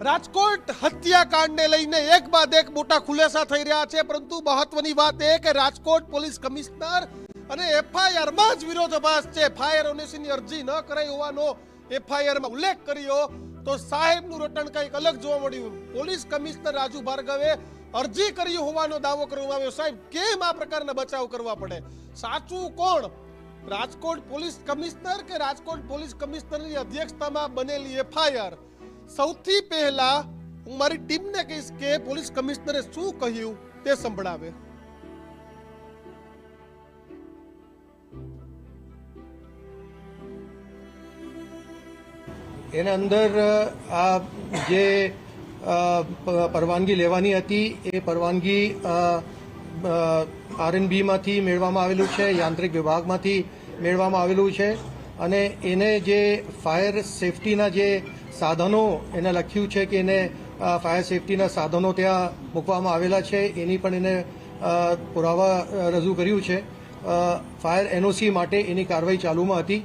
રાજકોટ હત્યાકાંડને લઈને એક બાદ એક મોટા ખુલાસા થઈ રહ્યા છે, પરંતુ મહત્વની વાત એ કે રાજકોટ પોલીસ કમિશનર અને એફઆઈઆરમાં જ વિરોધાભાસ છે. ફાયર ઓનેસીની અરજી ન કરાઈ હોવાનો એફઆઈઆરમાં ઉલ્લેખ કર્યો તો સાહેબનું રટણ કંઈક અલગ જોવા મળ્યું. પોલીસ કમિશનર રાજુ ભાર્ગવે અરજી કરી હોવાનો દાવો કરવામાં આવ્યો. સાહેબ, કેમ આ પ્રકારના બચાવ કરવા પડે? સાચું કોણ, રાજકોટ પોલીસ કમિશનર કે રાજકોટ પોલીસ કમિશનરની અધ્યક્ષતામાં બનેલી એફઆઈઆર? સૌથી પહેલા હું મારી ટીમને કહીશ કે પોલીસ કમિશનરે શું કહ્યું તે સંભળાવે. એના અંદર આ જે પરવાનગી લેવાની હતી એ પરવાનગી આરએનબીમાંથી મેળવવામાં આવેલું છે, યાંત્રિક વિભાગમાંથી મેળવવામાં આવેલું છે. અને એને જે ફાયર સેફટીના જે સાધનો એને લખ્યું છે કે એને ફાયર સેફટીના સાધનો ત્યાં મૂકવામાં આવેલા છે, એની પણ એને પુરાવા રજૂ કર્યું છે. ફાયર એનઓસી માટે એની કાર્યવાહી ચાલુમાં હતી,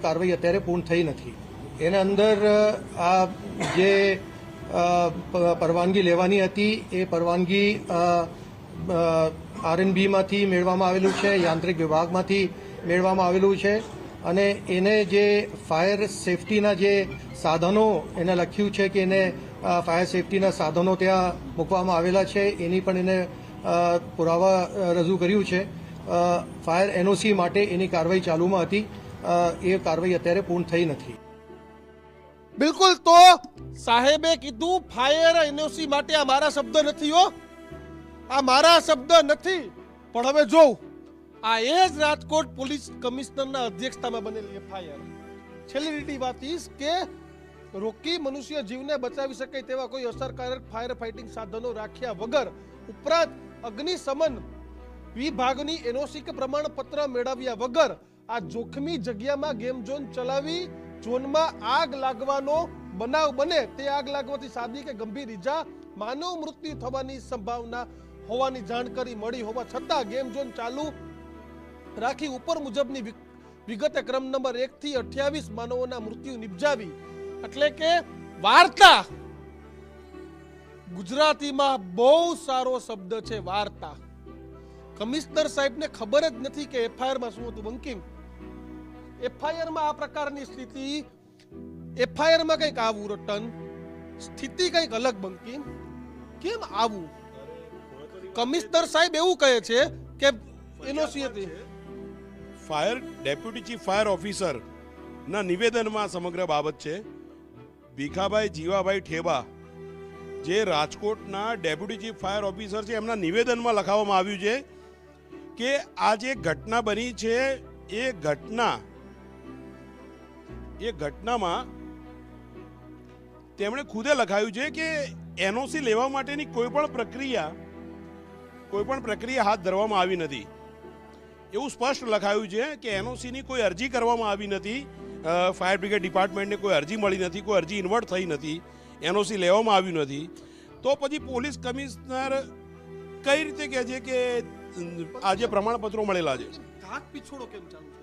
એ કાર્યવાહી અત્યારે પૂર્ણ થઈ નથી. એના અંદર આ જે પરવાનગી લેવાની હતી એ પરવાનગી આરએનબીમાંથી મેળવવામાં આવેલું છે, યાંત્રિક વિભાગમાંથી મેળવવામાં આવેલું છે. અને એને જે ફાયર સેફટીના જે સાધનો એને લખ્યું છે કે એને ફાયર સેફટીના સાધનો ત્યાં મૂકવામાં આવેલા છે, એની પણ એને પુરાવા રજૂ કર્યું છે. ફાયર એનઓસી માટે એની કાર્યવાહી ચાલુમાં હતી, એ કાર્યવાહી અત્યારે પૂર્ણ થઈ નથી. બિલકુલ, તો સાહેબે કીધું ફાયર એનઓસી માટે આ મારા શબ્દ નથી હો, આ મારા શબ્દ નથી. પણ હવે જોઉં, આ એ જ રાજકોટ પોલીસ કમિશનરના અધ્યક્ષતામાં બનેલી એફઆઈઆર. છેલ્લી લીટી વાત કે રોકી મનુષ્ય જીવને બચાવી શકે તેવા કોઈ અસરકારક ફાયર ફાઇટિંગ સાધનો રાખ્યા વગર, ઉપરાંત અગ્નિશમન વિભાગની એનઓસી કે પ્રમાણપત્ર મેળવ્યા વગર આ જોખમી જગ્યામાં ગેમ ઝોન ચલાવી ઝોનમાં આગ લાગવાનો બનાવ બને, તે આગ લાગવાથી સાદી કે ગંભીર ઈજા, માનવ મૃત્યુ થવાની સંભાવના હોવાની જાણકારી મળી હોવા છતાં ગેમ ઝોન ચાલુ રાખી ઉપર મુજબની વિગતે ક્રમ નંબર 1 થી 28 માનવોના મૃત્યુ નિપજાવી. એટલે કે વાર્તા ગુજરાતીમાં બહુ સારો શબ્દ છે, વાર્તા. કમિશનર સાહેબને ખબર જ નથી કે એફઆઈઆરમાં શું હતું. બંકિમ, એફઆઈઆરમાં આ પ્રકારની સ્થિતિ, એફઆઈઆરમાં કંઈક આવું રટન, સ્થિતિ કંઈક અલગ. બંકિમ, કેમ આવું? કમિશનર સાહેબ એવું કહે છે કે એનઓસી હતી. Fire deputy chief fire officer ના નિવેદનમાં સમગ્ર બાબત છે. ભીખાભાઈ જીવાભાઈ ઠેબા, જે રાજકોટના ડેપ્યુટી ચીફ ફાયર ઓફિસર છે, એમના નિવેદનમાં લખાવવામાં આવ્યું છે કે આ જે ઘટના બની છે એ ઘટનામાં તેમણે ખુદે લખાયું છે કે એનઓસી લેવા માટેની કોઈ પણ પ્રક્રિયા હાથ ધરવામાં આવી નથી. એવું સ્પષ્ટ લખાયું છે કે એનઓસીની કોઈ અરજી કરવામાં આવી નથી, ફાયર બ્રિગેડ ડિપાર્ટમેન્ટને કોઈ અરજી મળી નથી, કોઈ અરજી ઇન્વર્ટ થઈ નથી, એનઓસી લેવામાં આવ્યું નથી. તો પછી પોલીસ કમિશનર કઈ રીતે કહે છે કે આજે પ્રમાણપત્રો મળેલા છે? ધાક પીછોડો કેમ ચાલુ છે?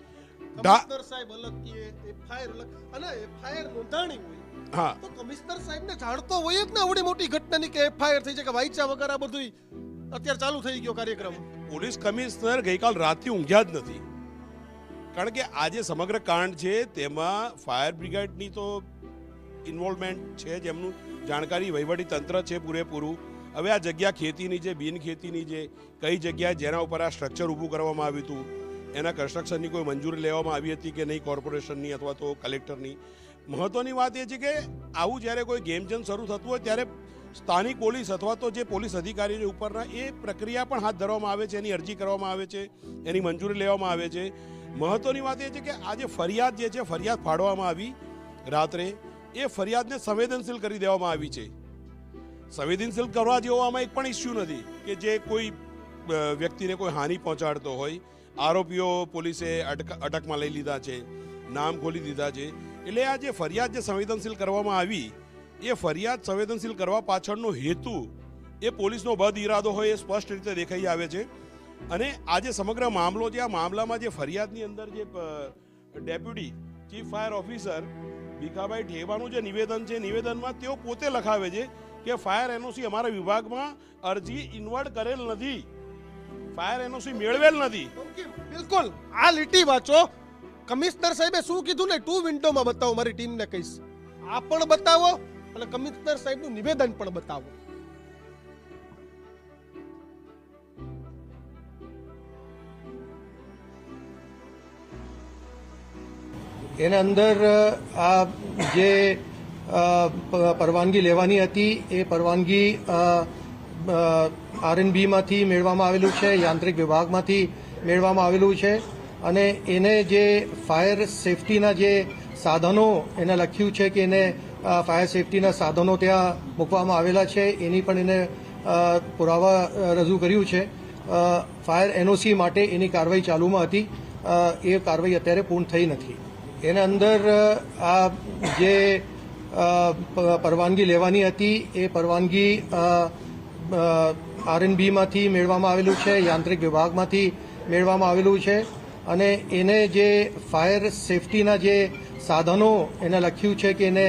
કમિશનર સાહેબ અલગ કે એફઆઈઆર અલગ, અને એફઆઈઆર નોંધાણી હોય હા, તો કમિશનર સાહેબને જાણતો હોય જ ને આવડી મોટી ઘટનાની કે એફઆઈઆર થઈ છે કે વાંચ્યા વગર આ બધું અત્યારે ચાલુ થઈ ગયો કાર્યક્રમ. પોલીસ કમિશનર ગઈકાલ રાતથી ઊંઘ્યા જ નથી, કારણ કે આ જે સમગ્ર કાંડ છે તેમાં ફાયર બ્રિગેડની તો ઇન્વોલ્વમેન્ટ છે, જેમનું જાણકારી વહીવટી તંત્ર છે પૂરેપૂરું. હવે આ જગ્યા ખેતીની છે, બિન ખેતીની છે, કઈ જગ્યાએ જેના ઉપર આ સ્ટ્રક્ચર ઊભું કરવામાં આવ્યું હતું, એના કન્સ્ટ્રક્શનની કોઈ મંજૂરી લેવામાં આવી હતી કે નહીં, કોર્પોરેશનની અથવા તો કલેક્ટરની. મહત્વની વાત એ છે કે આવું જ્યારે કોઈ ગેમ ઝોન શરૂ થતું હોય ત્યારે સ્થાનિક પોલીસ અથવા તો જે પોલીસ અધિકારીઓ ઉપરના એ પ્રક્રિયા પણ હાથ ધરવામાં આવે છે, એની અરજી કરવામાં આવે છે, એની મંજૂરી લેવામાં આવે છે. મહત્વની વાત એ છે કે આ જે ફરિયાદ જે છે, ફરિયાદ ફાડવામાં આવી રાત્રે, એ ફરિયાદને સંવેદનશીલ કરી દેવામાં આવી છે. સંવેદનશીલ કરવા જેવો આમાં એક પણ ઇસ્યુ નથી કે જે કોઈ વ્યક્તિને કોઈ હાનિ પહોંચાડતો હોય. આરોપીઓ પોલીસે અટકમાં લઈ લીધા છે, નામ ખોલી દીધા છે. એટલે આ જે ફરિયાદ જે સંવેદનશીલ કરવામાં આવી, એ ફરિયાદ સંવેદનશીલ કરવા પાછળનો હેતુ એ પોલીસનો બદ ઇરાદો હોય એ સ્પષ્ટ રીતે દેખાઈ આવે છે. અને આ જે સમગ્ર મામલો છે, આ મામલામાં જે ફરિયાદની અંદર જે deputy chief fire officer Bhikhabhai ઠેવાનું જે નિવેદન છે, નિવેદનમાં તેઓ પોતે લખાવે છે કે ફાયર એનઓસી અમારા વિભાગમાં અરજી ઇન્વર્ટ કરેલ નથી, ફાયર એનઓસી મેળવેલ નથી. બિલકુલ આ લીટી વાંચો. કમિશનર સાહેબે શું કીધું ને 2 વિન્ડોમાં બતાવો, મારી ટીમને કહીશ. આ પણ બતાવો અને કમિશનર સાહેબનું નિવેદન પણ બતાવો. એના અંદર આ જે પરવાનગી લેવાની હતી એ પરવાનગી આરએનબીમાંથી મેળવવામાં આવેલું છે, યાંત્રિક વિભાગમાંથી મેળવવામાં આવેલું છે અને એને જે ફાયર સેફટીના જે સાધનો એને લખ્યું છે કે એને ફાયર સેફટીના સાધનો ત્યાં મૂકવામાં આવેલા છે, એની પણ એને પુરાવા રજૂ કર્યું છે. ફાયર એનઓસી માટે એની કાર્યવાહી ચાલુમાં હતી, એ કાર્યવાહી અત્યારે પૂર્ણ થઈ નથી. એના અંદર આ જે પરવાનગી લેવાની હતી એ પરવાનગી આરએનબીમાંથી મેળવવામાં આવેલું છે, યાંત્રિક વિભાગમાંથી મેળવવામાં આવેલું છે અને એને જે ફાયર સેફટીના જે સાધનો એને લખ્યું છે કે એને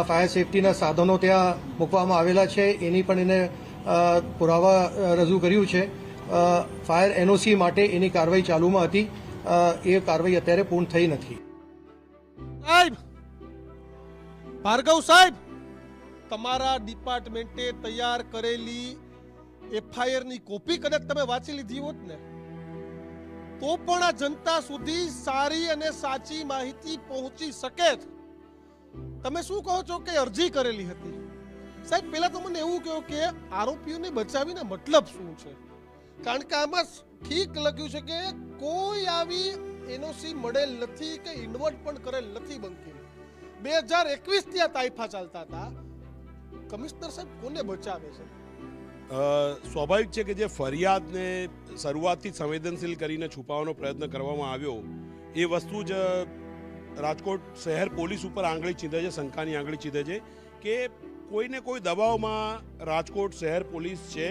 ફાયર સેફટીના સાધનો ત્યાં મૂકવામાં આવેલા છે, એની પણ એને પુરાવા રજૂ કર્યું છે. ફાયર એનઓસી માટે એની કાર્યવાહી ચાલુમાં હતી, એ કાર્યવાહી અત્યારે પૂર્ણ થઈ નથી. સાહેબ, ભાર્ગવ સાહેબ, તમારા ડિપાર્ટમેન્ટે તૈયાર કરેલી એફઆઈઆર ની કોપી કદાચ તમે વાંચી લીધી હોત ને તો પણ આ જનતા સુધી સારી અને સાચી માહિતી પહોંચી શકે. તમે શું કહો છો કે અરજી કરેલી હતી? સાહેબ, પહેલા તો મને એવું કહો કે આરોપીઓને બચાવીને મતલબ શું છે? કારણ કે આમાં ઠીક લખ્યું છે કે કોઈ આવી એનઓસી મળેલ નથી કે ઇન્વર્ટ પણ કરેલ નથી. બંકિમ 2021 ત્યાં તાઇફા ચાલતા હતા. કમિશનર સાહેબ કોને બચાવે છે? સ્વાભાવિક છે કે જે ફરિયાદને શરૂઆતથી સંવેદનશીલ કરીને છુપાવવાનો પ્રયત્ન કરવામાં આવ્યો એ વસ્તુ જ રાજકોટ શહેર પોલીસ ઉપર આંગળી ચીંધે છે, શંકાની આંગળી ચીંધે છે કે કોઈને કોઈ દબાવમાં રાજકોટ શહેર પોલીસ છે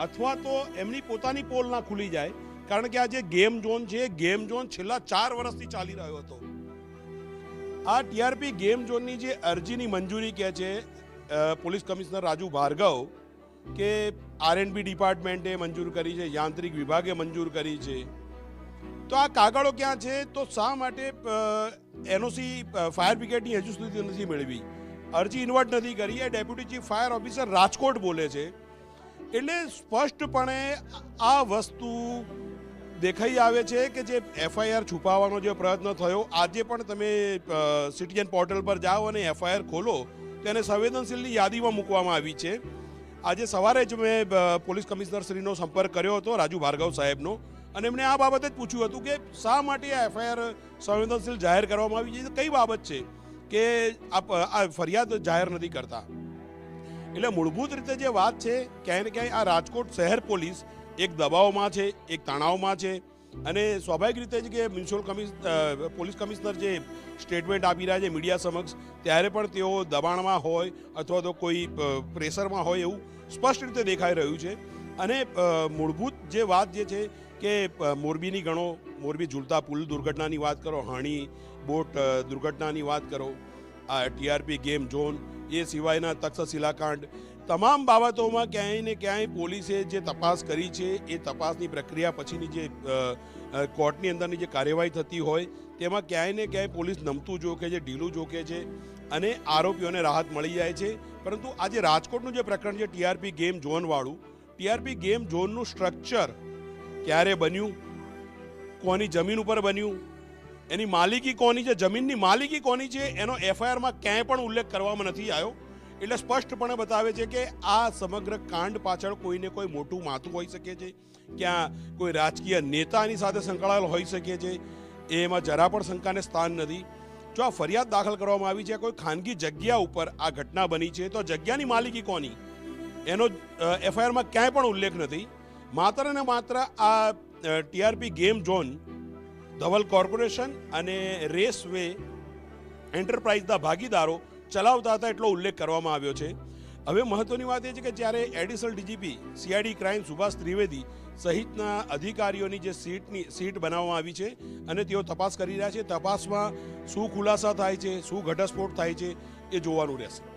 અથવા તો એમની પોતાની પોલ ના ખુલી જાય. કારણ કે આ જે ગેમ ઝોન છે, ગેમ ઝોન છેલ્લા 4 વર્ષથી ચાલી રહ્યો હતો. આ ટીઆરપી ગેમ ઝોનની જે અરજીની મંજૂરી કહે છે પોલીસ કમિશનર રાજુ ભાર્ગવ કે આરએનબી ડિપાર્ટમેન્ટે મંજૂર કરી છે, યાંત્રિક વિભાગે મંજૂર કરી છે, તો આ કાગળો ક્યાં છે? તો શા માટે એનઓસી ફાયર બ્રિગેડની હજુ સુધી નથી મેળવી? અરજી ઇન્વર્ટ નથી કરી, એ deputy chief fire officer Rajkot બોલે છે. એટલે સ્પષ્ટપણે આ વસ્તુ દેખાઈ આવે છે કે જે એફઆઈઆર છુપાવવાનો જે પ્રયત્ન થયો, આજે પણ તમે સિટીઝન પોર્ટલ પર જાઓ અને એફઆઈઆર ખોલો તો એને સંવેદનશીલની યાદીમાં મૂકવામાં આવી છે. આજે સવારે જ મેં પોલીસ કમિશનર શ્રીનો સંપર્ક કર્યો હતો, રાજુ ભાર્ગવ સાહેબનો, અને એમણે આ બાબતે જ પૂછ્યું હતું કે શા માટે આ એફઆઈઆર સંવેદનશીલ જાહેર કરવામાં આવી છે, કઈ બાબત છે કે આ ફરિયાદ જાહેર નથી કરતા. એટલે મૂળભૂત રીતે જે વાત છે, ક્યાંય ને ક્યાંય આ રાજકોટ શહેર પોલીસ એક દબાવમાં છે, એક તણાવમાં છે અને સ્વાભાવિક રીતે જ કે મ્યુનિસિપલ પોલીસ કમિશનર જે સ્ટેટમેન્ટ આપી રહ્યા છે મીડિયા સમક્ષ, ત્યારે પણ તેઓ દબાણમાં હોય અથવા તો કોઈ પ્રેશરમાં હોય એવું સ્પષ્ટ રીતે દેખાઈ રહ્યું છે. અને મૂળભૂત જે વાત જે છે કે મોરબીની ગણો, મોરબી ઝૂલતા પુલ દુર્ઘટનાની વાત કરો, હાણી બોટ દુર્ઘટનાની વાત કરો, આ ટીઆરપી ગેમ ઝોન, એ સિવાયના તક્ષશિલા કાંડ, તમામ બાબતોમાં ક્યાંય ને ક્યાંય પોલીસે જે તપાસ કરી છે એ તપાસની પ્રક્રિયા પછીની જે કોર્ટની અંદરની જે કાર્યવાહી થતી હોય તેમાં ક્યાંય ને ક્યાંય પોલીસ નમતું જોકે છે, ઢીલું જોકે છે અને આરોપીઓને રાહત મળી જાય છે. પરંતુ આજે રાજકોટનું જે પ્રકરણ છે ટીઆરપી ગેમ ઝોનવાળું, ટીઆરપી ગેમ ઝોનનું સ્ટ્રક્ચર ક્યારે બન્યું, કોની જમીન ઉપર બન્યું, એની માલિકી કોની છે, જમીનની માલિકી કોની છે, એનો એફઆઈઆરમાં ક્યાંય પણ ઉલ્લેખ કરવામાં નથી આવ્યો. એટલે સ્પષ્ટપણે બતાવે છે કે આ સમગ્ર કાંડ પાછળ કોઈને કોઈ મોટું માથું હોઈ શકે છે, ક્યાં કોઈ રાજકીય નેતાની સાથે સંકળાયેલ હોઈ શકે છે, એમાં જરા પણ શંકાને સ્થાન નથી. જો આ ફરિયાદ દાખલ કરવામાં આવી છે કોઈ ખાનગી જગ્યા ઉપર આ ઘટના બની છે તો જગ્યાની માલિકી કોની એનો એફઆઈઆરમાં ક્યાંય પણ ઉલ્લેખ નથી. માત્ર ને માત્ર આ TRP game zone Dhaval corporation અને રેસવે એન્ટરપ્રાઇઝના ભાગીદારો ચલાવતા હતા એટલો ઉલ્લેખ કરવામાં આવ્યો છે. હવે મહત્વની વાત એ છે કે જ્યારે additional DGP CID crime Subhash Trivedi સહિતના અધિકારીઓની જે સીટ બનાવવામાં આવી છે અને તેઓ તપાસ કરી રહ્યા છે, તપાસમાં શું ખુલાસા થાય છે, શું ઘટસ્ફોટ થાય છે, એ જોવાનું રહેશે.